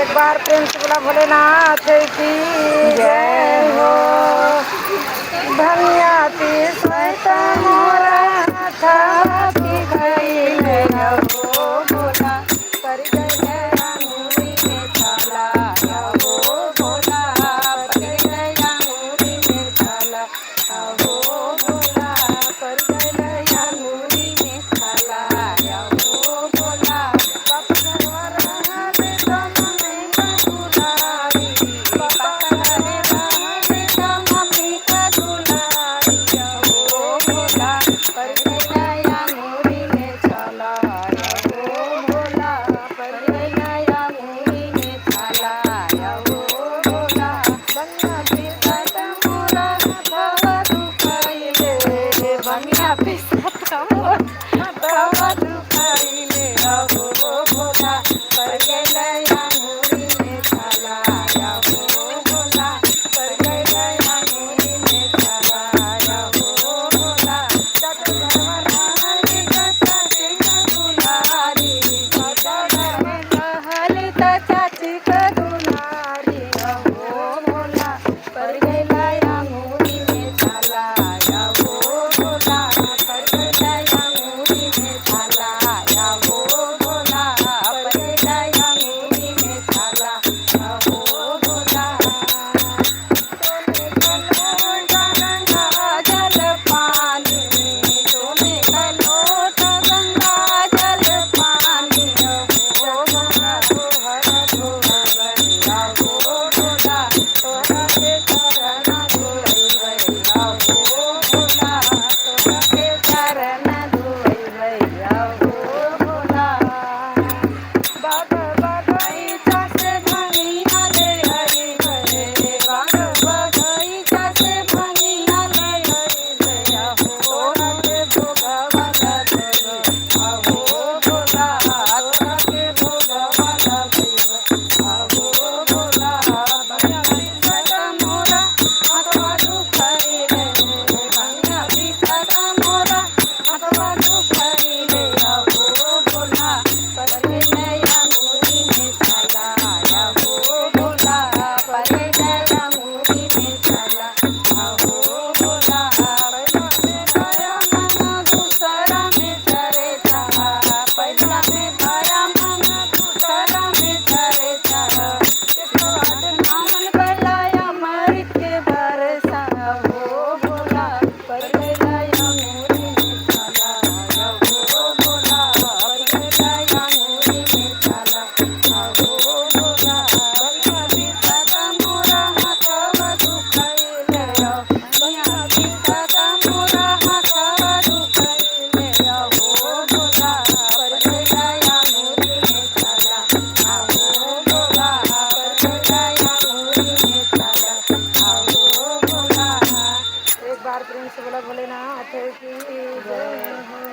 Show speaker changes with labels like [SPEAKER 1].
[SPEAKER 1] एक बार प्रेम से बोला भोलेनाथ की जय हो। धनिया तीर्थ मोरा थाती गईले हो भोला कर गए अंगूरी में छाला हो भोला कर गए अंगूरी में छाला हो भोला कर गए अंगूरी में छाला हो भोला बाप घरवा रहले तो मम्मी का दुलारी बाप घरे रहले तो मम्मी का दुलारी हो भोला कर गए अंगूरी में छाला हो भोला कर गए अंगूरी में छाला हो भोला बनिया पिसत मोरा हथवा दुखाइले बनिया पिसत मोरा हथवा दुखाइले हो भोला कर गए अंगूरी में छाला हो भोला कर गए अंगूरी में छाला हो भोला चाचा घरवा रहले चाची का दुलारी चाचा घरवा रहले चाची का दुलारी हो भोला कर गए अंगूरी में छाला हो भोला कर गए अंगूरी में छाला हो भोला कर गए अंगूरी में छाला हो भोला सोने का लोटा गंगा जल पानी हो भोला तोहर धोवैया हो भोला तोहरा के चरण धोवैया हो भोला तोहरा के चरण धोवैया हो भोला बाग बगीचा से भंगिया ले अइले बाग बगीचा से भंगिया ले अइले हो रे भोगवा लगइले हो भोला तोरा के भोगवा लगइले हो भोला बनिया पिसत मोरा हथवा दुखाइले बनिया पिसत मोरा हथवा दुखाइले हो भोला कर गए अंगूरी में छाला हो भोला कर गए अंगूरी में छाला हो भोला पैसा में भरा मन दूसरा में चरे चाहा पैसा में भरा मन दूसरा में चरे चाहा देखो आज नामन गलाया मृत के बरसा हो भोला कर गए अंगूरी में छाला हो भोला कर गए अंगूरी में छाला हो भोला बनिया पिसत मोरा हथवा दुखाइले बनिया पिसत मोरा हथवा दुखाइले हो भोला कर गए अंगूरी में छाला हो भोला कर गए अंगूरी में छाला हो भोला एक बार प्रेम से बोला भोलेनाथ की जय हो।